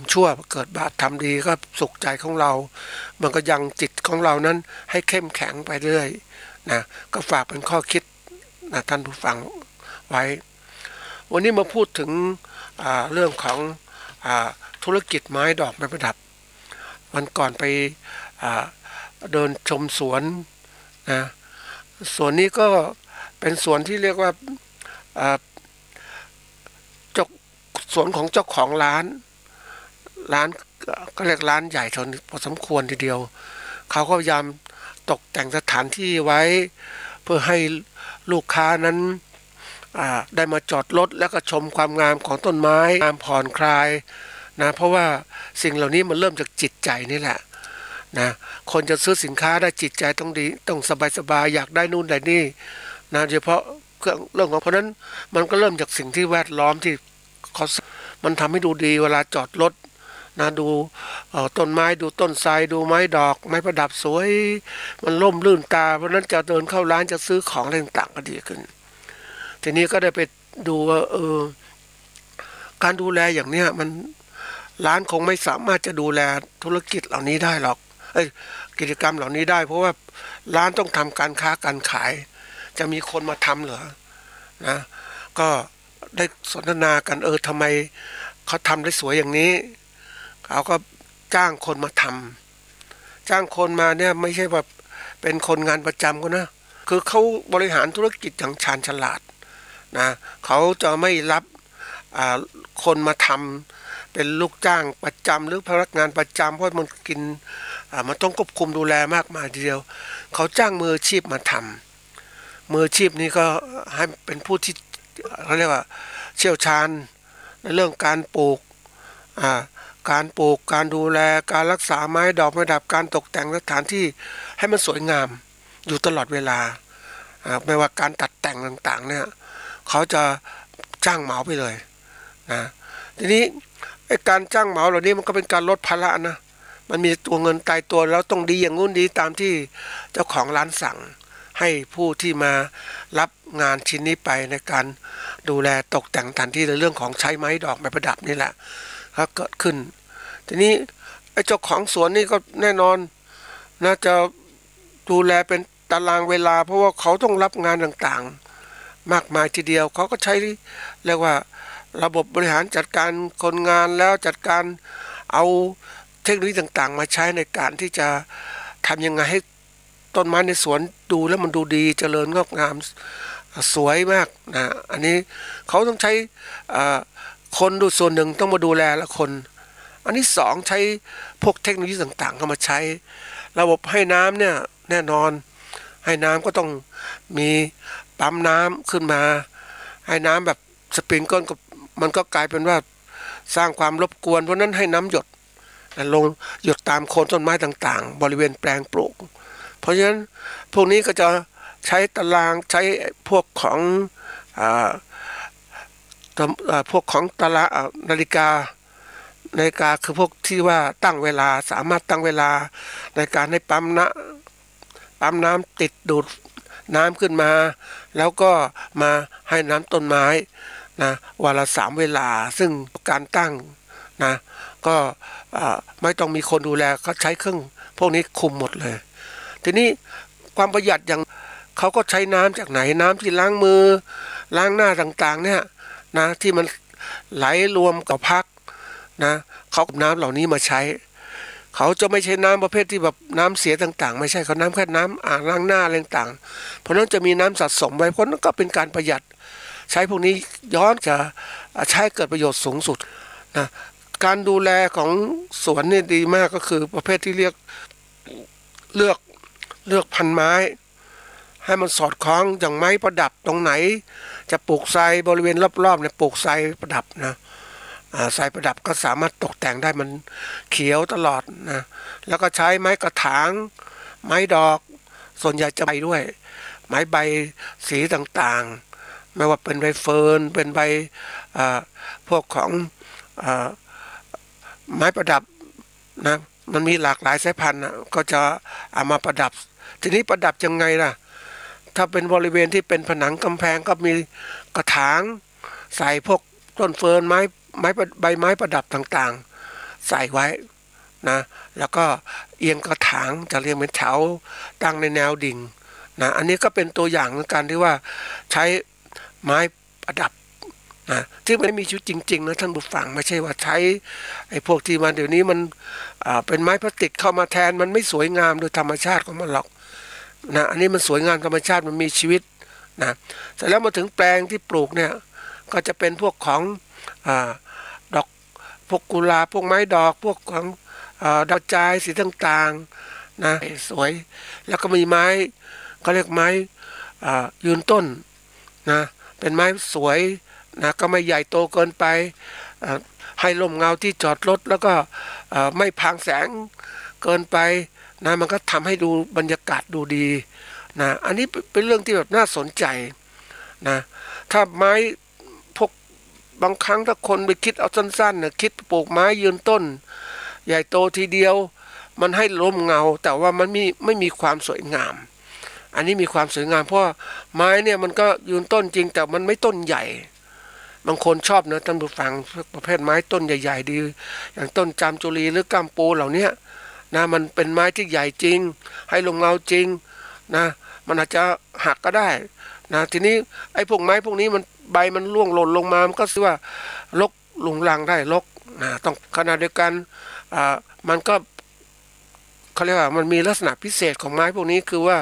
ำชั่วเกิดบาปทำดีก็สุขใจของเรามันก็ยังจิตของเรานั้นให้เข้มแข็งไปเรื่อยนะก็ฝากเป็นข้อคิดนะท่านผู้ฟังไว้วันนี้มาพูดถึงเรื่องของธุรกิจไม้ดอกไม้ประดับวันก่อนไปเดินชมสวนนะสวนนี้ก็เป็นสวนที่เรียกว่าเจ้าสวนของเจ้าของร้านก็เรียกร้านใหญ่พอสมควรทีเดียวเขาก็พยายามตกแต่งสถานที่ไว้เพื่อให้ลูกค้านั้นได้มาจอดรถแล้วก็ชมความงามของต้นไม้งามผ่อนคลายนะเพราะว่าสิ่งเหล่านี้มันเริ่มจากจิตใจนี่แหละนะคนจะซื้อสินค้าได้จิตใจต้องดีต้องสบายอยากได้นู่นได้นี่นะโดยเฉพาะเรื่องของเพราะนั้นมันก็เริ่มจากสิ่งที่แวดล้อมที่เขามันทำให้ดูดีเวลาจอดรถนะดูต้นไม้ดูต้นไทรดูไม้ดอกไม้ประดับสวยมันร่มรื่นตาเพราะนั้นจะเดินเข้าร้านจะซื้อของอะไรต่างๆก็ดีขึ้นทีนี้ก็ได้ไปดูว่าการดูแลอย่างเนี้ยมันร้านคงไม่สามารถจะดูแลธุรกิจเหล่านี้ได้หรอกกิจกรรมเหล่านี้ได้เพราะว่าร้านต้องทำการค้าการขายจะมีคนมาทำเหรอนะก็ได้สนทนากันทำไมเขาทำได้สวยอย่างนี้เขาก็จ้างคนมาทำจ้างคนมาเนี่ยไม่ใช่ว่าเป็นคนงานประจำก็นะคือเขาบริหารธุรกิจอย่างชาญฉลาดนะเขาจะไม่รับคนมาทำเป็นลูกจ้างประจำหรือพนักงานประจำเพราะมันกินมันต้องควบคุมดูแลมากมายทีเดียวเขาจ้างมืออาชีพมาทำมืออาชีพนี้ก็ให้เป็นผู้ที่เขาเรียกว่าเชี่ยวชาญในเรื่องการปลูกการดูแลการรักษาไม้ดอกไม้ประดับการตกแต่งสถานที่ให้มันสวยงามอยู่ตลอดเวลาไม่ว่าการตัดแต่งต่างๆเนี่ยเขาจะจ้างเหมาไปเลยนะทีนี้การจ้างเหมาเหล่านี้มันก็เป็นการลดภาระนะมันมีตัวเงินตายตัวแล้วต้องดีอย่างงู้นดีตามที่เจ้าของร้านสั่งให้ผู้ที่มารับงานชิ้นนี้ไปในการดูแลตกแต่งสถานที่ในเรื่องของใช้ไม้ดอกไม้ประดับนี่แหละก็เกิดขึ้นทีนี้ไอ้เจ้าของสวนนี่ก็แน่นอนน่าจะดูแลเป็นตารางเวลาเพราะว่าเขาต้องรับงานต่างๆมากมายทีเดียวเขาก็ใช้เรียกว่าระบบบริหารจัดการคนงานแล้วจัดการเอาเทคโนโลยีต่างๆมาใช้ในการที่จะทำยังไงให้ต้นไม้ในสวนดูแล้วมันดูดีเจริญงอกงามสวยมากนะอันนี้เขาต้องใช้คนดูส่วนหนึ่งต้องมาดูแลละคนอันที่สองใช้พวกเทคโนโลยีต่างๆเข้ามาใช้ระบบให้น้ำเนี่ยแน่นอนให้น้ำก็ต้องมีปั๊มน้ำขึ้นมาให้น้ำแบบสปริงเกิลมันก็กลายเป็นว่าสร้างความรบกวนเพราะนั้นให้น้ำหยดลงหยดตามโคนต้นไม้ต่างๆบริเวณแปลงปลูกเพราะฉะนั้นพวกนี้ก็จะใช้ตารางใช้พวกของตารางนาฬิกาคือพวกที่ว่าตั้งเวลาสามารถตั้งเวลาในการให้ปั๊มน้ำติดดูดน้ำขึ้นมาแล้วก็มาให้น้ำต้นไม้นะวันละ3เวลาซึ่งการตั้งนะก็ไม่ต้องมีคนดูแลเขาใช้เครื่องพวกนี้คุมหมดเลยทีนี้ความประหยัดอย่างเขาก็ใช้น้ำจากไหนน้ำที่ล้างมือล้างหน้าต่างๆเนี่ยนะที่มันไหลรวมกับพักนะเขาเอาน้ำเหล่านี้มาใช้เขาจะไม่ใช่น้ำประเภทที่แบบน้ำเสียต่างๆไม่ใช่เขาน้ำแค่น้ำอ่างล้างหน้าอะไรต่างๆเพราะนั้นจะมีน้ำสะสมไว้เพราะนั้นก็เป็นการประหยัดใช้พวกนี้ย้อนจะใช้เกิดประโยชน์สูงสุดนะการดูแลของสวนนี่ดีมากก็คือประเภทที่เลือกพันไม้ให้มันสอดคล้องอย่างไม้ประดับตรงไหนจะปลูกไทรบริเวณรอบๆเนี่ยปลูกไทรประดับนะไทรประดับก็สามารถตกแต่งได้มันเขียวตลอดนะแล้วก็ใช้ไม้กระถางไม้ดอกส่วนใหญ่จะใบด้วยไม้ใบสีต่างๆไม่ว่าเป็นใบเฟิร์นเป็นใบพวกของไม้ประดับนะมันมีหลากหลายสายพันธุ์นะก็จะเอามาประดับทีนี้ประดับยังไงล่ะถ้าเป็นบริเวณที่เป็นผนังกำแพงก็มีกระถางใส่พวกต้นเฟิร์นใบไม้ประดับต่าง ใส่ไว้นะแล้วก็เอียงกระถางจะเรียงเป็นแถวตั้งในแนวดิ่งนะอันนี้ก็เป็นตัวอย่างในการที่ว่าใช้ไม้ประดับนะที่ไม่มีชีวิตจริงๆนะท่านผู้ฟังไม่ใช่ว่าใช้ไอ้พวกที่มันเดี๋ยวนี้มันเป็นไม้พลาสติกเข้ามาแทนมันไม่สวยงามโดยธรรมชาติของมันหรอกนะอันนี้มันสวยงามธรรมชาติมันมีชีวิตนะเสร็จแล้วมาถึงแปลงที่ปลูกเนี่ยก็จะเป็นพวกของดอกพวกกุหลาบพวกไม้ดอกพวกของดอกจายสีต่างๆนะสวยแล้วก็มีไม้เขาเรียกไม้ยืนต้นนะเป็นไม้สวยนะก็ไม่ใหญ่โตเกินไปให้ร่มเงาที่จอดรถแล้วก็ไม่พรางแสงเกินไปนะมันก็ทำให้ดูบรรยากาศดูดีนะอันนี้เป็นเรื่องที่แบบน่าสนใจนะถ้าไม้พวกบางครั้งถ้าคนไปคิดเอาสั้นๆนะคิดปลูกไม้ยืนต้นใหญ่โตทีเดียวมันให้ร่มเงาแต่ว่ามันไม่มีความสวยงามอันนี้มีความสวยงามเพราะไม้เนี่ยมันก็ยืนต้นจริงแต่มันไม่ต้นใหญ่บางคนชอบนะท่านผู้ฟังประเภทไม้ต้นใหญ่ๆดีอย่างต้นจามจุรีหรือก้ามปูเหล่านี้นะมันเป็นไม้ที่ใหญ่จริงให้ลมเงาจริงนะมันอาจจะหักก็ได้นะทีนี้ไอ้พวกไม้พวกนี้มันใบมันร่วงหล่นลงมามันก็คือว่าลกลุงลังได้ลกนะต้องขณะเดียวกันมันก็เขาเรียกว่ามันมีลักษณะพิเศษของไม้พวกนี้คือว่า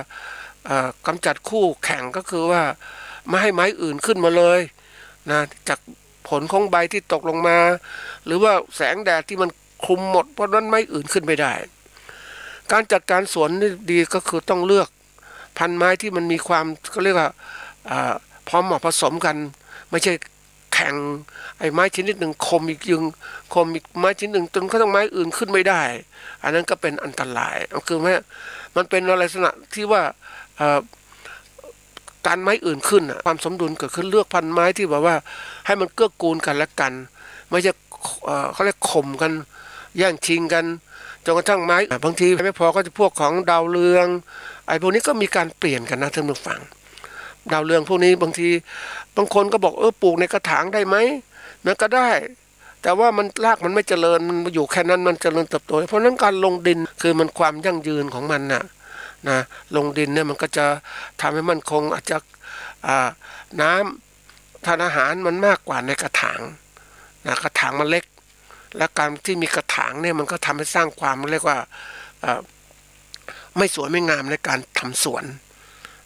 กำจัดคู่แข่งก็คือว่าไม่ให้ไม้อื่นขึ้นมาเลยนะจากผลของใบที่ตกลงมาหรือว่าแสงแดดที่มันคลุมหมดเพราะนั้นไม้อื่นขึ้นไม่ได้การจัดการสวนนี่ดีก็คือต้องเลือกพันไม้ที่มันมีความเขาเรียกว่าพร้อมเหมาะผสมกันไม่ใช่แข่งไอ้ไม้ชนิดหนึ่งคมอีกยึงคมอีกไม้ชนิดหนึ่งจนเขาต้องไม้อื่นขึ้นไม่ได้อันนั้นก็เป็นอันตรายคือแม้มันเป็นอะไรลักษณะที่ว่าการไม้อื่นขึ้นความสมดุลเกิดขึ้นเลือกพันไม้ที่แบบว่าให้มันเกื้อกูลกันและกันไม่ใช่เขาเรียกข่มกันแย่งชิงกันจนกระทั่งไม้บางทีไม่พอก็จะพวกของดาวเรืองไอ้พวกนี้ก็มีการเปลี่ยนกันนะท่านผู้ฟังดาวเรืองพวกนี้บางทีบางคนก็บอกปลูกในกระถางได้ไหมมันก็ได้แต่ว่ามันรากมันไม่เจริญมันอยู่แค่นั้นมันเจริญเติบโตเพราะนั้นการลงดินคือมันความยั่งยืนของมันนะลงดินเนี่ยมันก็จะทำให้มันคงอาจจะน้ำทานอาหารมันมากกว่าในกระถางนะกระถางมันเล็กและการที่มีกระถางเนี่ยมันก็ทำให้สร้างความเรียกว่าไม่สวยไม่งามในการทำสวน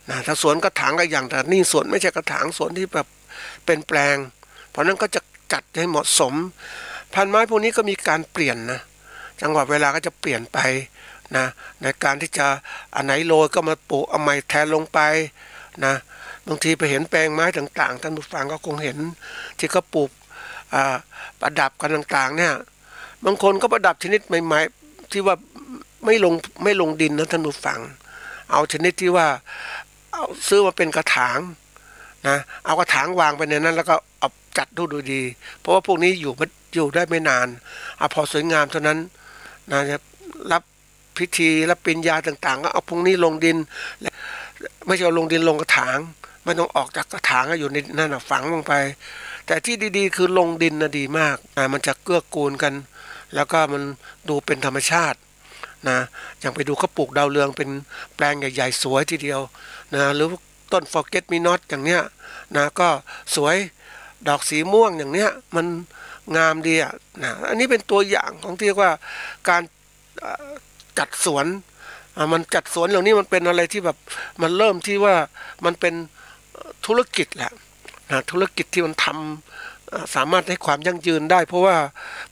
นะถ้าสวนกระถางก็อย่างแต่นี่สวนไม่ใช่กระถางสวนที่แบบเป็นแปลงเพราะนั้นก็จะจัดให้เหมาะสมพันไม้พวกนี้ก็มีการเปลี่ยนนะจังหวะเวลาก็จะเปลี่ยนไปนะในการที่จะอันไหนโรยก็มาปลูกเอาใหม่แทนลงไปนะบางทีไปเห็นแปลงไม้ต่างๆท่านผู้ฟังก็คงเห็นที่เขาปลูกประดับกันต่างๆเนี่ยบางคนก็ประดับชนิดใหม่ๆที่ว่าไม่ลงดินนะท่านผู้ฟังเอาชนิดที่ว่าเอาซื้อมาเป็นกระถางนะเอากระถางวางไปในนั้นแล้วก็เอาจัดดูดีเพราะว่าพวกนี้อยู่ได้ไม่นานพอสวยงามเท่านั้นนะรับพิธีรับปริญญาต่างๆก็เอาพวกนี้ลงดินไม่ใช่เอาลงดินลงกระถางไม่ต้องออกจากกระถางอยู่ในนั่นฝังลงไปแต่ที่ดีๆคือลงดินนะดีมากมันจะเกื้อกูลกันแล้วก็มันดูเป็นธรรมชาตินะอย่างไปดูเขาปลูกดาวเรืองเป็นแปลงใหญ่ๆสวยทีเดียวนะหรือต้น forget me not อย่างเนี้ยนะก็สวยดอกสีม่วงอย่างเนี้ยมันงามดีนะอันนี้เป็นตัวอย่างของที่เรียกว่าการจัดสวนมันจัดสวนเหล่านี้มันเป็นอะไรที่แบบมันเริ่มที่ว่ามันเป็นธุรกิจแหละนะธุรกิจที่มันทำสามารถให้ความยั่งยืนได้เพราะว่า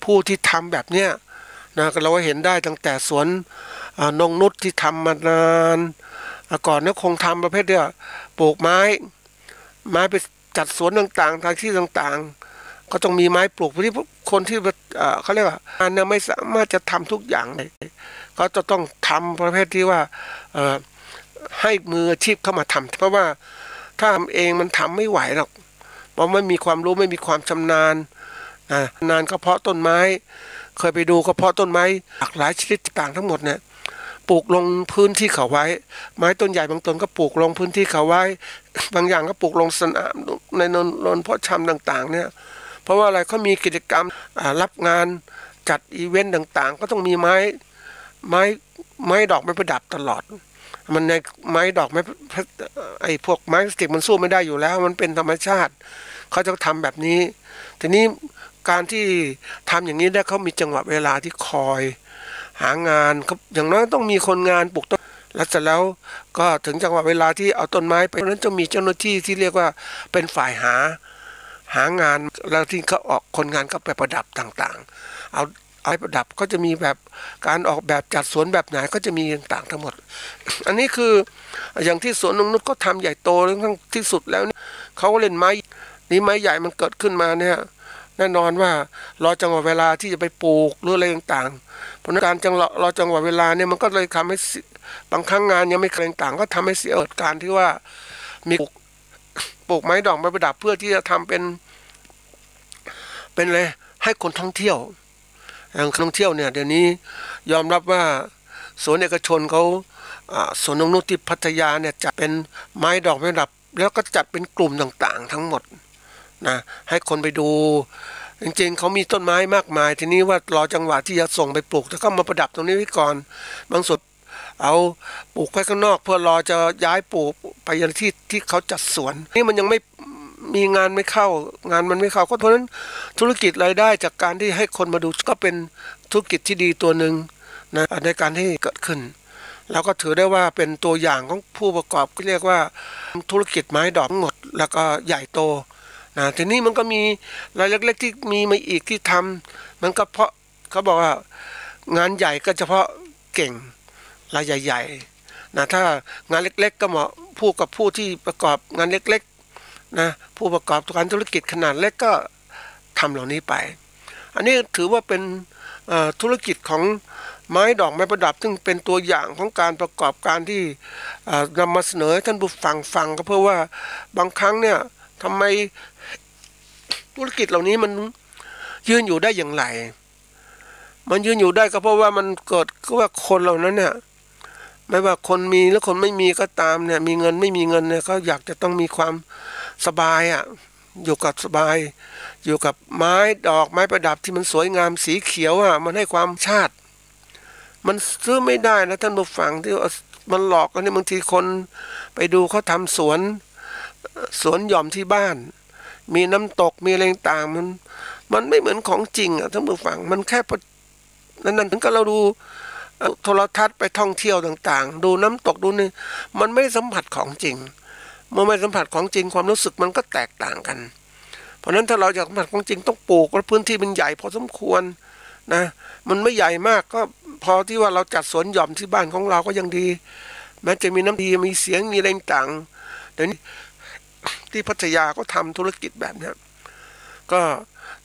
ผู้ที่ทำแบบเนี้ยนะเราก็เห็นได้ตั้งแต่สวนนงนุชที่ทำมานานก่อนนั้นคงทำประเภทเดียวปลูกไม้ไปจัดสวนต่างๆทางที่ต่างๆก็ต้องมีไม้ปลูกเพราะที่คนที่เขาเรียกว่าอันนั้นไม่สามารถจะทำทุกอย่างเลยก็จะต้องทำประเภทที่ว่าให้มืออาชีพเข้ามาทำเพราะว่าถ้าทำเองมันทำไม่ไหวหรอกเพราะไม่มีความรู้ไม่มีความชำนาญนานก็เพาะต้นไม้เคยไปดูก็เพาะต้นไม้หลากหลายชนิดต่างทั้งหมดเนี่ยปลูกลงพื้นที่เขาไว้ไม้ต้นใหญ่บางต้นก็ปลูกลงพื้นที่เขาไว้บางอย่างก็ปลูกลงสนามในนนเพาะชำต่างๆเนี่ยเพราะว่าอะไรเขามีกิจกรรมรับงาน จัดอีเวนต์ต่างๆก็ต้องมีไม้ไม้ดอกไม้ประดับตลอดมันในไม้ดอกไม้ไอ้พวกไม้พลาสติกมันสู้ไม่ได้อยู่แล้วมันเป็นธรรมชาติเขาจะทำแบบนี้ทีนี้การที่ทำอย่างนี้ได้เขามีจังหวะเวลาที่คอยหางานเขาอย่างน้อยต้องมีคนงานปลูกต้นแล้วเสร็จแล้วก็ถึงจังหวะเวลาที่เอาต้นไม้ไปนั้นจะมีเจ้าหน้าที่ที่เรียกว่าเป็นฝ่ายหางานแล้วที่เขาออกคนงานก็ไปประดับต่างๆเอาประดับก็จะมีแบบการออกแบบจัดสวนแบบไหนก็จะมีต่างๆทั้งหมดอันนี้คืออย่างที่สวนนงนุชก็ทำใหญ่โตทั้งที่สุดแล้วเขาก็เล่นไม้นี้ไม้ใหญ่มันเกิดขึ้นมาเนี่ยแน่นอนว่ารอจังหวะเวลาที่จะไปปลูกหรืออะไรต่างๆเพราะการรอจังหวะเวลาเนี่ยมันก็เลยทำให้บางครั้งงานยังไม่เคยต่างก็ทำให้เสียการที่ว่ามีปลูกไม้ดอกไม้ประดับเพื่อที่จะทำเป็นเลยให้คนท่องเที่ยวอย่างท่องเที่ยวเนี่ยเดี๋ยวนี้ยอมรับว่าสวนเอกชนเขาสวนนงนุชที่พัทยาเนี่ยจะเป็นไม้ดอกไม้ประดับแล้วก็จัดเป็นกลุ่มต่างๆทั้งหมดนะให้คนไปดูจริงๆเขามีต้นไม้มากมายทีนี้ว่ารอจังหวะที่จะส่งไปปลูกแล้วก็มาประดับตรงนี้ไว้ก่อนบางส่วนเอาปลูกไว้ข้างนอกเพื่อรอจะย้ายปลูกไปยังที่เขาจัดสวนนี่มันยังไม่มีงานไม่เข้างานมันไม่เข้าก็เพราะฉะนั้นธุรกิจรายได้จากการที่ให้คนมาดูก็เป็นธุรกิจที่ดีตัวหนึ่งนะในการที่เกิดขึ้นแล้วก็ถือได้ว่าเป็นตัวอย่างของผู้ประกอบก็เรียกว่าธุรกิจไม้ดอกหมดแล้วก็ใหญ่โตนะทีนี้มันก็มีรายเล็กๆที่มีมาอีกที่ทำมันก็เพราะเขาบอกว่างานใหญ่ก็เฉพาะเก่งรายใหญ่ๆนะถ้างานเล็กๆก็เหมาะผู้ที่ประกอบงานเล็กๆนะผู้ประกอบการธุรกิจขนาดเล็กก็ทำเหล่านี้ไปอันนี้ถือว่าเป็นธุรกิจของไม้ดอกไม้ประดับซึ่งเป็นตัวอย่างของการประกอบการที่นำมาเสนอให้ท่านผู้ฟังก็เพื่อว่าบางครั้งเนี่ยทำไมธุรกิจเหล่านี้มันยืนอยู่ได้อย่างไรมันยืนอยู่ได้ก็เพราะว่ามันเกิดก็ว่าคนเหล่านั้นเนี่ยไม่ว่าคนมีหรือคนไม่มีก็ตามเนี่ยมีเงินไม่มีเงินเนี่ยเขาอยากจะต้องมีความสบายอยู่กับสบายอยู่กับไม้ดอกไม้ประดับที่มันสวยงามสีเขียวมันให้ความชาติมันซื้อไม่ได้นะท่านผู้ฟังที่มันหลอกกันนี่บางทีคนไปดูเขาทำสวนหย่อมที่บ้านมีน้ำตกมีอะไรต่างมันไม่เหมือนของจริงท่านผู้ฟังมันแค่นั้นถึงก็เราดูโทรทัศน์ไปท่องเที่ยวต่างๆดูน้ำตกดูนี่มันไม่สัมผัสของจริงเมื่อไม่สัมผัสของจริงความรู้สึกมันก็แตกต่างกันเพราะนั้นถ้าเราอยากสัมผัสของจริงต้องปลูกแล้วพื้นที่มันใหญ่พอสมควรนะมันไม่ใหญ่มากก็พอที่ว่าเราจัดสวนหย่อมที่บ้านของเราก็ยังดีแม้จะมีน้ำดีมีเสียงมีอะไรต่างเดี๋ยวนี้ที่พัทยาก็ทำธุรกิจแบบนี้ก็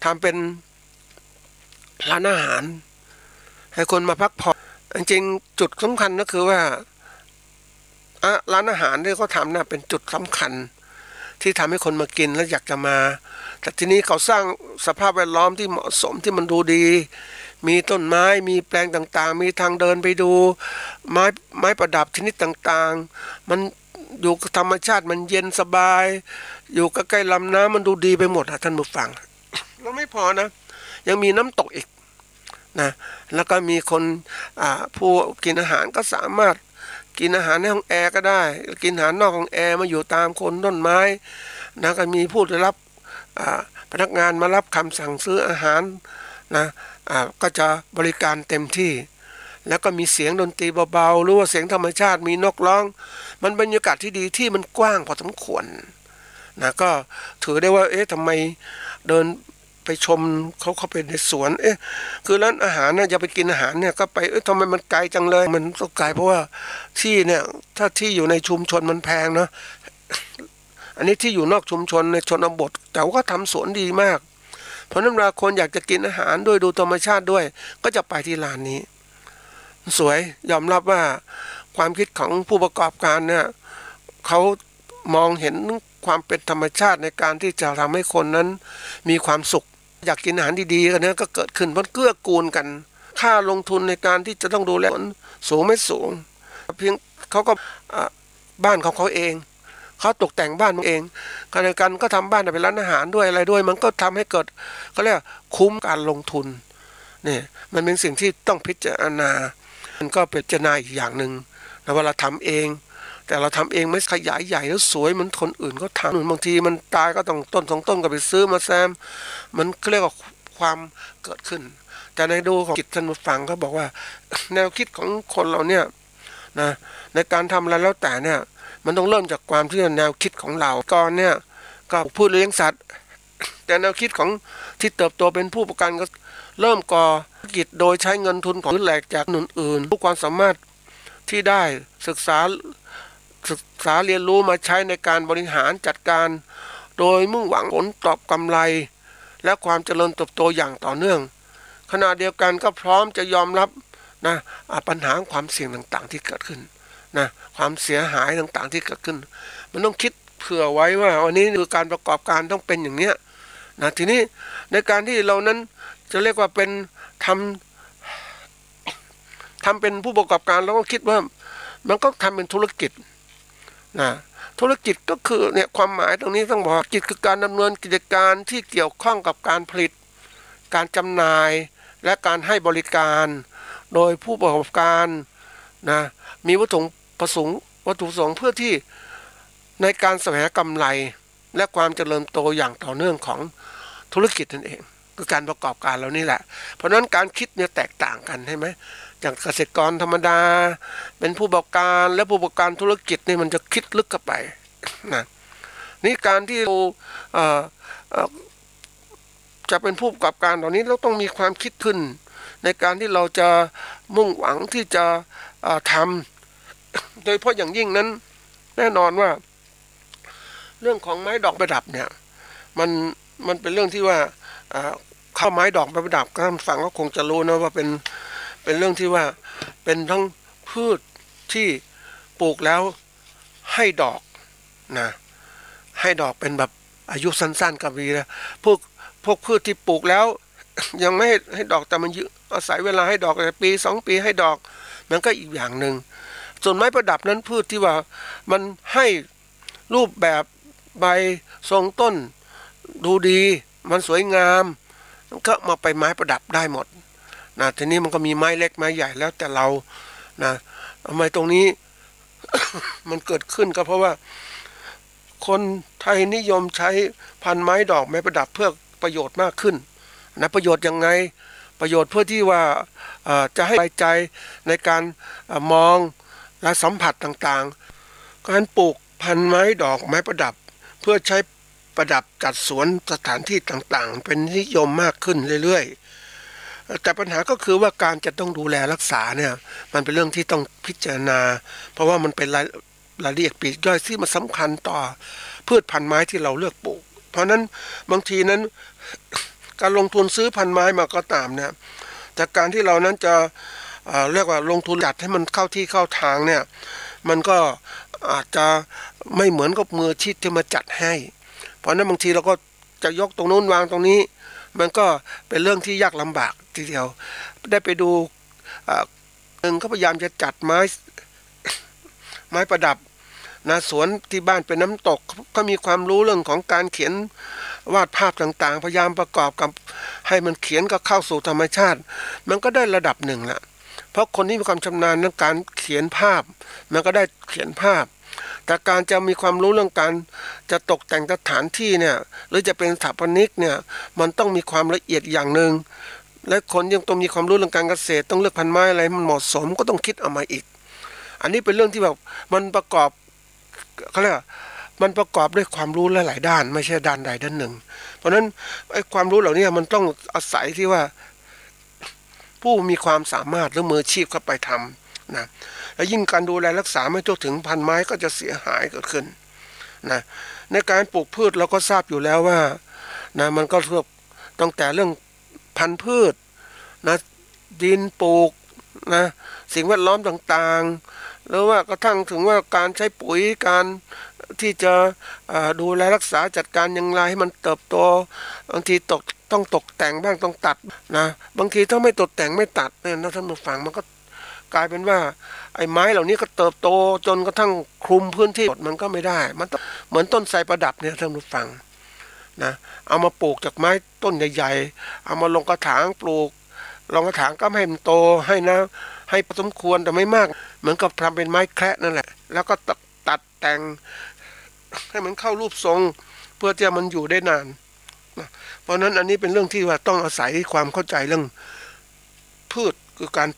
ทำเป็นร้านอาหารให้คนมาพักผ่อนจริงๆจุดสำคัญก็คือว่าร้านอาหารที่เขาทำเป็นจุดสำคัญที่ทำให้คนมากินแล้วอยากจะมาแต่ทีนี้เขาสร้างสภาพแวดล้อมที่เหมาะสมที่มันดูดีมีต้นไม้มีแปลงต่างๆมีทางเดินไปดูไม้ประดับชนิดต่างๆมันอยู่กับธรรมชาติมันเย็นสบายอยู่ใกล้ๆลำน้ำมันดูดีไปหมดท่านผู้ฟังแล้วไม่พอนะยังมีน้ำตกอีกนะแล้วก็มีคนผู้กินอาหารก็สามารถกินอาหารในห้องแอร์ก็ได้กินอาหารนอกห้องแอร์มาอยู่ตามคนต้นไม้นะก็มีผู้ได้รับพนักงานมารับคำสั่งซื้ออาหารนะก็จะบริการเต็มที่แล้วก็มีเสียงดนตรีเบาๆหรือว่าเสียงธรรมชาติมีนกร้องมันบรรยากาศที่ดีที่มันกว้างพอสมควรนะก็ถือได้ว่าทำไมเดินไปชมเขาไปในสวนคือร้านอาหารเนี่ยจะไปกินอาหารเนี่ยก็ไปทำไมมันไกลจังเลยมันก็ไกลเพราะว่าที่เนี่ยถ้าที่อยู่ในชุมชนมันแพงเนาะอันนี้ที่อยู่นอกชุมชนในชนบทแต่ว่าทำสวนดีมากเพราะนั้นเวลาคนอยากจะกินอาหารด้วยดูธรรมชาติด้วยก็จะไปที่ร้านนี้สวยยอมรับว่าความคิดของผู้ประกอบการเนี่ยเขามองเห็นความเป็นธรรมชาติในการที่จะทำให้คนนั้นมีความสุขอยากกินอาหารดีๆกันเนี่ยก็เกิดขึ้นเพราะเกื้อกูลกันค่าลงทุนในการที่จะต้องดูแลสูงไม่สูงเพียงเขาก็บ้านของเขาเองเขาตกแต่งบ้านเองขณะเดียวกันก็ทำบ้านเป็นร้านอาหารด้วยอะไรด้วยมันก็ทำให้เกิดเขาเรียกคุ้มการลงทุน เนี่ยมันเป็นสิ่งที่ต้องพิจารณามันก็เป็นพิจารณาอีกอย่างหนึ่งนะว่าเราทำเองแต่เราทำเองไม่ขยายใหญ่แล้วสวยเหมือนคนอื่นก็ทำบางทีมันตายก็ต้องต้นสองต้นก็ไปซื้อมาแซมมันเรียกว่าความเกิดขึ้นแต่ในดูของจิตท่านผู้ฟังก็บอกว่าแนวคิดของคนเราเนี่ยนะในการทำอะไรแล้วแต่เนี่ยมันต้องเริ่มจากความที่แนวคิดของเราก่อนเนี่ยก็พูดเลี้ยงสัตว์แต่แนวคิดของที่เติบโตเป็นผู้ประกันก็เริ่มก่อธุรกิจโดยใช้เงินทุนของแหลกจากหนุนอื่นผู้ความสามารถที่ได้ศึกษาเรียนรู้มาใช้ในการบริหารจัดการโดยมุ่งหวังผลตอบกำไรและความเจริญเติบโตอย่างต่อเนื่องขณะเดียวกันก็พร้อมจะยอมรับนะปัญหาความเสี่ยงต่างๆที่เกิดขึ้นนะความเสียหายต่างๆที่เกิดขึ้นมันต้องคิดเผื่อไว้ว่าวันนี้คือการประกอบการต้องเป็นอย่างเนี้ยนะทีนี้ในการที่เรานั้นจะเรียกว่าเป็นทำเป็นผู้ประกอบการเราก็คิดว่ามันก็ทำเป็นธุรกิจนะธุรกิจก็คือเนี่ยความหมายตรงนี้ต้องบอกกิจคือการดำเนินกิจการที่เกี่ยวข้องกับการผลิตการจำหน่ายและการให้บริการโดยผู้ประกอบการนะมีวัตถุประสงค์เพื่อที่ในการแสวงกำไรและความเจริญโตอย่างต่อเนื่องของธุรกิจนั่นเองคือการประกอบการเรานี่แหละเพราะนั้นการคิดเนี่ยแตกต่างกันใช่ไหมจากเกษตรกรธรรมดาเป็นผู้ประกอบการและผู้ประกอบการธุรกิจนี่มันจะคิดลึกเข้าไปนะนี่การที่เราจะเป็นผู้ประกอบการตอนนี้เราต้องมีความคิดขึ้นในการที่เราจะมุ่งหวังที่จะทำโดยเฉพาะอย่างยิ่งนั้นแน่นอนว่าเรื่องของไม้ดอกประดับเนี่ยมันเป็นเรื่องที่ว่าข้าวไม้ดอกประดับท่านฟังก็คงจะรู้นะว่าเป็นเรื่องที่ว่าเป็นทั้งพืชที่ปลูกแล้วให้ดอกนะให้ดอกเป็นแบบอายุสั้นๆกับวีนะพวกพืชที่ปลูกแล้วยังไม่ให้ดอกแต่มันอาศัยเวลาให้ดอกแต่ปี2 ปีให้ดอกมันก็อีกอย่างหนึ่งส่วนไม้ประดับนั้นพืชที่ว่ามันให้รูปแบบใบทรงต้นดูดีมันสวยงามก็มาไปไม้ประดับได้หมดนะทีนี้มันก็มีไม้เล็กไม้ใหญ่แล้วแต่เรานะทำไมตรงนี้ มันเกิดขึ้นก็เพราะว่าคนไทยนิยมใช้พันธุ์ไม้ดอกไม้ประดับเพื่อประโยชน์มากขึ้นนะประโยชน์ยังไงประโยชน์เพื่อที่ว่าจะให้สบายใจในการมองและสัมผัสต่างๆการปลูกพันธุ์ไม้ดอกไม้ประดับเพื่อใช้ประดับจัดสวนสถานที่ต่างๆเป็นนิยมมากขึ้นเรื่อยๆแต่ปัญหาก็คือว่าการจะต้องดูแลรักษาเนี่ยมันเป็นเรื่องที่ต้องพิจารณาเพราะว่ามันเป็นรายละเอียดปลีกย่อยที่มันสำคัญต่อพืชพันธุ์ไม้ที่เราเลือกปลูกเพราะนั้นบางทีนั้นการลงทุนซื้อพันธุ์ไม้มาก็ตามเนี่ยจากการที่เรานั้นจะเรียกว่าลงทุนจัดให้มันเข้าที่เข้าทางเนี่ยมันก็อาจจะไม่เหมือนกับมืออาชีพที่มาจัดให้เพราะนั้นบางทีเราก็จะยกตรงนู้นวางตรงนี้มันก็เป็นเรื่องที่ยากลำบากทีเดียวได้ไปดูหนึ่งเขาพยายามจะจัดไม้ประดับนะสวนที่บ้านเป็นน้ำตกก็มีความรู้เรื่องของการเขียนวาดภาพต่างๆพยายามประกอบกับให้มันเขียนก็เข้าสู่ธรรมชาติมันก็ได้ระดับหนึ่งละเพราะคนที่มีความชำนาญในการเขียนภาพมันก็ได้เขียนภาพแต่การจะมีความรู้เรื่องการจะตกแต่งสถานที่เนี่ยหรือจะเป็นสถาปนิกเนี่ยมันต้องมีความละเอียดอย่างหนึ่งและคนยังต้องมีความรู้เรื่องการเกษตรต้องเลือกพันธุ์ไม้อะไรมันเหมาะสมก็ต้องคิดเอามาอีกอันนี้เป็นเรื่องที่แบบมันประกอบเขาเรียกมันประกอบด้วยความรู้หลายๆด้านไม่ใช่ด้านใดด้านหนึ่งเพราะฉะนั้นไอ้ความรู้เหล่านี้มันต้องอาศัยที่ว่าผู้มีความสามารถหรือมืออาชีพเข้าไปทำนะแล้วยิ่งการดูแลรักษาไม่ทั่วถึงพันธุ์ไม้ก็จะเสียหายเกิดขึ้นนะในการปลูกพืชเราก็ทราบอยู่แล้วว่านะมันก็ตั้งแต่เรื่องพันธุ์พืชนะดินปลูกนะสิ่งแวดล้อมต่างๆหรือว่ากระทั่งถึงว่าการใช้ปุ๋ยการที่จะดูแลรักษาจัดการอย่างไรให้มันเติบโตบางทีต้องตกแต่งบ้างต้องตัดนะบางทีถ้าไม่ตกแต่งไม่ตัดเนี่ยนะท่านผู้ฟังมันก็กลายเป็นว่าไอ้ไม้เหล่านี้ก็เติบโตจนกระทั่งคลุมพื้นที่มันก็ไม่ได้มันเหมือนต้นไทรประดับเนี่ยท่านผู้ฟังนะเอามาปลูกจากไม้ต้นใหญ่ๆเอามาลงกระถางปลูก รองกระถางก็ให้มันโตให้นะให้พอสมควรแต่ไม่มากเหมือนกับทำเป็นไม้แคระนั่นแหละแล้วก็ตัดแต่งให้มันเข้ารูปทรงเพื่อที่มันอยู่ได้นานนะเพราะนั้นอันนี้เป็นเรื่องที่ว่าต้องอาศัยความเข้าใจเรื่องพืชคือการ